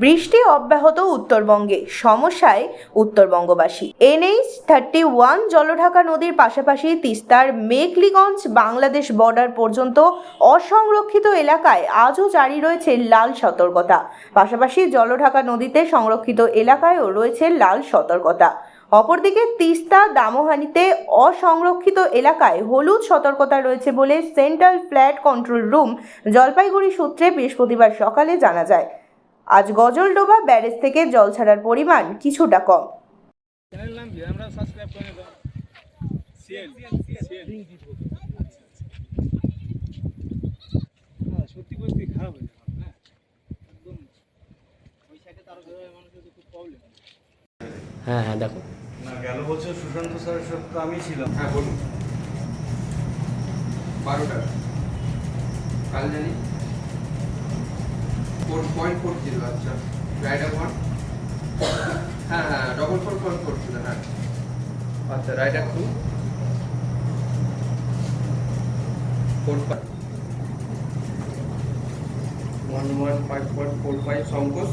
বৃষ্টি অব্যাহত উত্তরবঙ্গে, সমস্যায় উত্তরবঙ্গবাসী। NH-31 জলঢাকা নদীর পাশাপাশি তিস্তার মেঘলিগঞ্জ বাংলাদেশ বর্ডার পর্যন্ত অসংরক্ষিত এলাকায় আজও জারি রয়েছে লাল সতর্কতা। পাশাপাশি জলঢাকা নদীতে সংরক্ষিত এলাকায়ও রয়েছে লাল সতর্কতা। অপরদিকে তিস্তা দামোহানিতে অসংরক্ষিত এলাকায় হলুদ সতর্কতা রয়েছে বলে central flood control room Jalpaiguri সূত্রে বৃহস্পতিবার সকালে জানা যায়। আজ গজলডোবা ব্যারেজ থেকে জল ছাড়ার পরিমাণ কিছুটা কম। সত্যি পরিস্থিতি খারাপ হয়ে যাবে না, একদম ওই সাইডে তার মানুষের খুব প্রবলেম। হ্যাঁ দেখো না, গেল বছর সুশান্ত স্যারের সাথে তো আমি ছিলাম। হ্যাঁ বলুন। 12টা কাল জানি 4.40। আচ্ছা রাইডার 1। হ্যাঁ 444 ছিল। হ্যাঁ আচ্ছা রাইডার 2 45 1155 সংকোচ।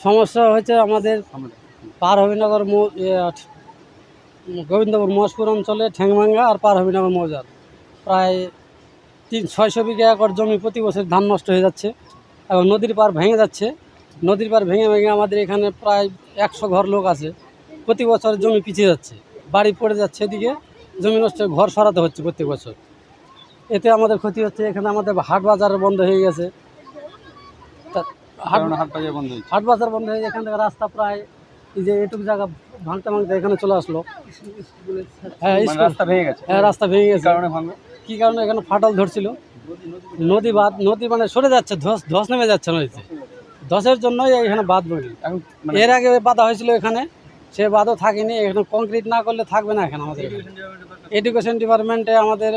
সমস্যা হচ্ছে আমাদের পার হবিনগর গোবিন্দপুর মহেশপুর অঞ্চলে ঠ্যাংভাঙ্গা আর পার হবিনগর মৌজার প্রায় 600 বিঘা একর জমি প্রতি বছর ধান নষ্ট হয়ে যাচ্ছে এবং নদীর পার ভেঙে যাচ্ছে। নদীর পার ভেঙে আমাদের এখানে প্রায় 100 ঘর লোক আছে। প্রতি বছর জমি পিছিয়ে যাচ্ছে, বাড়ি পড়ে যাচ্ছে, এদিকে জমি নষ্ট, ঘর সরাতে হচ্ছে প্রত্যেক বছর। এতে আমাদের ক্ষতি হচ্ছে। এখানে আমাদের হাট বাজার বন্ধ হয়ে গেছে। হাট বাজার বন্ধ হয়ে এখান থেকে রাস্তা প্রায় এই যে এটুকু জায়গা ভাঙতে এখানে চলে আসলো। হ্যাঁ রাস্তা ভেঙে গেছে। হ্যাঁ রাস্তা ভেঙে গেছে। কি কারণে? এখানে ফাটল ধরছিল, নদী মানে সরে যাচ্ছে, ধস নেমে যাচ্ছে নদীতে। ধসের জন্যই এখানে বাঁধ বলি। এর আগে বাঁধা হয়েছিল এখানে, সে বাঁধও থাকেনি। এখানে কংক্রিট না করলে থাকবে না এখানে। আমাদের এডুকেশন ডিপার্টমেন্টে আমাদের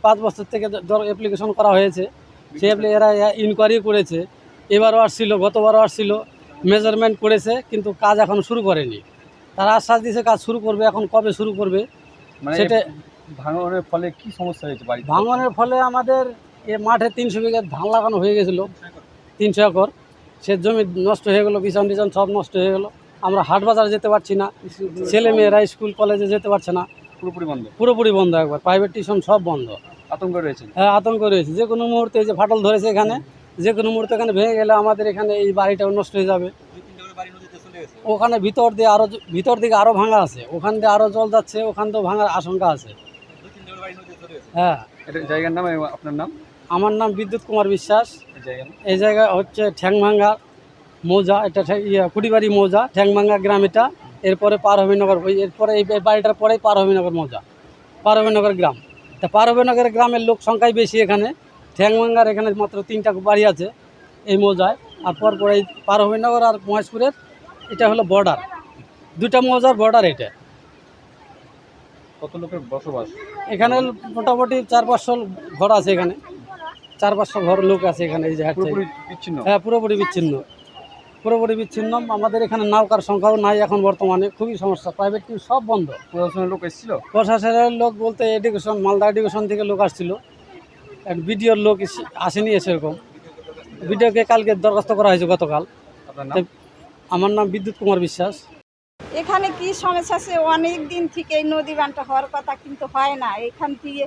5 বছর থেকে অ্যাপ্লিকেশন করা হয়েছে। সে এরা ইনকোয়ারি করেছে, এবারও আসছিল, গতবারও আসছিল, মেজারমেন্ট করেছে, কিন্তু কাজ এখন শুরু করেনি। তারা আশ্বাস দিয়েছে কাজ শুরু করবে, এখন কবে শুরু করবে সেটা। ভাঙনের ফলে কি সমস্যা হয়েছে? ভাঙনের ফলে আমাদের এ মাঠে 300 বিঘা ধান লাগানো হয়ে গেছিলো, 300 একর। সে জমি নষ্ট হয়ে গেলো, বিছান টিছান সব নষ্ট হয়ে গেলো। আমরা হাট বাজার যেতে পারছি না, ছেলে মেয়েরা স্কুল কলেজে যেতে পারছে না, পুরোপুরি বন্ধ একবার। প্রাইভেট টিউশন সব বন্ধ। আতঙ্ক রয়েছে। হ্যাঁ আতঙ্ক রয়েছে। যে কোনো মুহূর্তে যে ফাটল ধরেছে এখানে, যে কোনো মুহূর্তে এখানে ভেঙে গেলে আমাদের এখানে এই বাড়িটাও নষ্ট হয়ে যাবে। ওখানে ভিতর দিকে আরও ভাঙা আছে, ওখান দিয়ে আরও জল যাচ্ছে, ওখান দিয়েও ভাঙার আশঙ্কা আছে। হ্যাঁ, এটা জায়গার নাম এবং আপনার নাম? আমার নাম বিদ্যুৎ কুমার বিশ্বাস। এই জায়গার নাম? এই জায়গা হচ্ছে ঠ্যাংভাঙ্গা মৌজা, এটা কুটিবাড়ি মৌজা, ঠ্যাংভাঙ্গা গ্রাম এটা। এরপরে পারহবিনগর, এরপরে এই বাড়িটার পরেই পারহবিনগর মৌজা, পারহবিনগর গ্রাম। তা পারহবিনগর গ্রামের লোক সংখ্যাই বেশি এখানে। ঠ্যাংভাঙ্গার এখানে মাত্র 3টা বাড়ি আছে এই মৌজায়। আর পরপর এই পারহবিনগর আর মহেশপুরের এটা হলো বর্ডার, 2টা মৌজার বর্ডার এটা। কত লোকের বসবাস? এখানে মোটামুটি 400-500 ঘর আছে, এখানে 400-500 ঘর লোক আছে এখানে। এই যে পুরোপুরি বিচ্ছিন্ন? হ্যাঁ, পুরোপুরি বিচ্ছিন্ন। আমাদের এখানে নৌকার সংখ্যাও নাই এখন বর্তমানে, খুবই সমস্যা। প্রাইভেট টিউব সব বন্ধ। প্রশাসনের লোক এসেছিল? প্রশাসনের লোক বলতে মালদা এডুকেশন থেকে লোক আসছিল, বিডিওর লোক আসেনি সেরকম। বিডিওকে কালকে দরখাস্ত করা হয়েছে গতকাল। আপনার নাম? আমার নাম বিদ্যুৎ কুমার বিশ্বাস। এখানে কি সমস্যা আছে, অনেক দিন থেকে এই নদী বানটা হওয়ার কথা, কিন্তু হয় না। এখান থেকে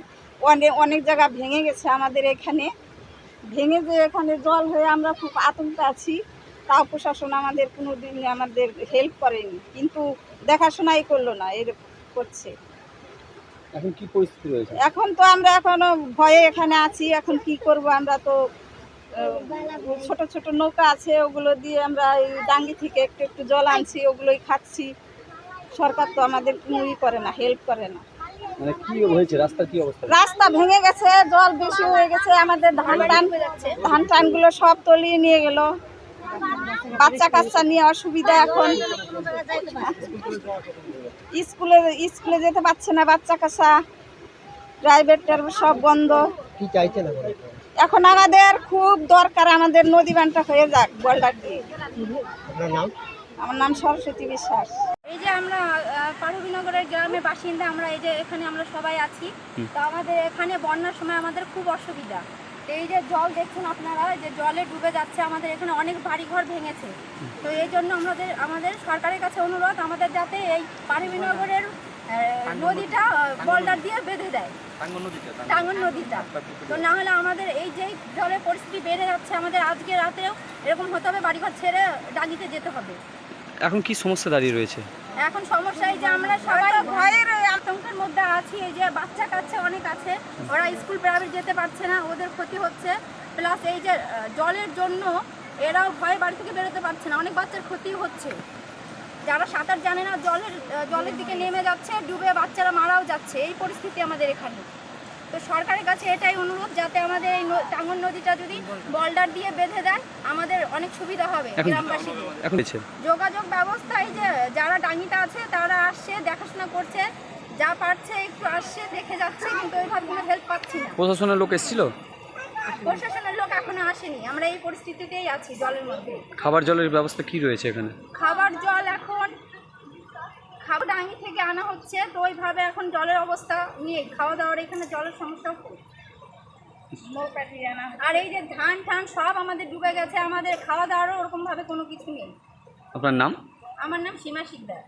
অনেক জায়গা ভেঙে গেছে আমাদের এখানে, ভেঙে যে এখানে জল হয়ে আমরা খুব আতঙ্কে আছি। তাও প্রশাসন আমাদের কোনো দিন আমাদের হেল্প করেনি, কিন্তু দেখাশোনাই করলো না, এর করছে। এখন কি পরিস্থিতি রয়েছে? এখন তো আমরা এখনো ভয়ে এখানে আছি। এখন কি করব, আমরা তো ছোট ছোট নৌকা আছে, ওগুলো দিয়ে আমরা এই ডাঙ্গি থেকে একটু একটু জল আনছি, ওগুলোই খাচ্ছি। সরকার তো আমাদের কোনোই করে না, হেল্প করে না। মানে কি হয়েছে, রাস্তার কি অবস্থা? রাস্তা ভেঙে গেছে, জল বেশি হয়ে গেছে, আমাদের ধান টানগুলো সব তলিয়ে নিয়ে গেল। বাচ্চা কাচ্চা নিয়ে অসুবিধা এখন। স্কুলে যেতে পারছে না বাচ্চা কাচ্চা, প্রাইভেট সব বন্ধ। কি চাইছেন এখন আমাদের খুব দরকার, আমাদের নদী বানটা হয়ে যাক বর্ডার দিয়ে। আপনার নাম? আমার নাম সরস্বতী বিশ্বাস। এই যে আমরা পারহবিনগরের গ্রামের বাসিন্দা, আমরা এই যে এখানে আমরা সবাই আছি। তো আমাদের এখানে বন্যার সময় আমাদের খুব অসুবিধা। তো এই যে জল দেখছেন আপনারা, যে জলে ডুবে যাচ্ছে, আমাদের এখানে অনেক বাড়িঘর ভেঙেছে। তো এই জন্য আমাদের সরকারের কাছে অনুরোধ, আমাদের যাতে এই পারহবিনগরের নদীটা বর্ডার দিয়ে বেঁধে দেয়, টাঙ্গন নদীটা। তো না হলে আমাদের এই যে জলের পরিস্থিতি বেড়ে যাচ্ছে, আমাদের আজকে রাতেও এরকম হতে হবে, বাড়িঘর ছেড়ে ডাঙ্গিতে যেতে হবে। এখন কি সমস্যা দাঁড়িয়ে রয়েছে? এখন সমস্যা এই যে আমরা সবাই ভয়ের আতঙ্কের মধ্যে আছি। এই যে বাচ্চা কাচ্চা অনেক আছে, ওরা স্কুল প্রাইভেট যেতে পারছে না, ওদের ক্ষতি হচ্ছে। প্লাস এই যে জলের জন্য এরাও ভয়ে বাড়ি থেকে বেরোতে পারছে না, অনেক বাচ্চার ক্ষতি হচ্ছে। যারা সাঁতার জানে না জলের দিকে নেমে যাচ্ছে, ডুবে বাচ্চারা মারাও যাচ্ছে। এই পরিস্থিতি আমাদের এখানে। তো সরকারের কাছে এটাই অনুরোধ, যাতে আমাদের এই টাঙ্গন নদীটা যদি বর্ডার দিয়ে বেঁধে দেয়, আমাদের অনেক সুবিধা হবে গ্রামবাসীদের। যোগাযোগ ব্যবস্থা, এই যে যারা ডাঙ্গিতে আছে তারা আসছে, দেখাশোনা করছে, যা পারছে একটু আসছে, দেখে যাচ্ছে, কিন্তু ওইভাবে কোনো হেল্প পাচ্ছি না। প্রশাসনের লোক এসেছিল? প্রশাসনের লোক এখনো আসেনি, আমরা এই পরিস্থিতিতেই আছি জলের মধ্যে। খাবার জলের ব্যবস্থা কি রয়েছে এখানে? খাবার জল এখন ডাঙ্গি থেকে আনা হচ্ছে, তো ওইভাবে এখন জলের অবস্থা নিয়ে খাওয়া দাওয়ার এখানে জলের সমস্যা খুব। আর এই যে ধান টান সব আমাদের ডুবে গেছে, আমাদের খাওয়া দাওয়ারও ওরকম ভাবে কোনো কিছু নেই। আপনার নাম? আমার নাম সীমা শিকদার।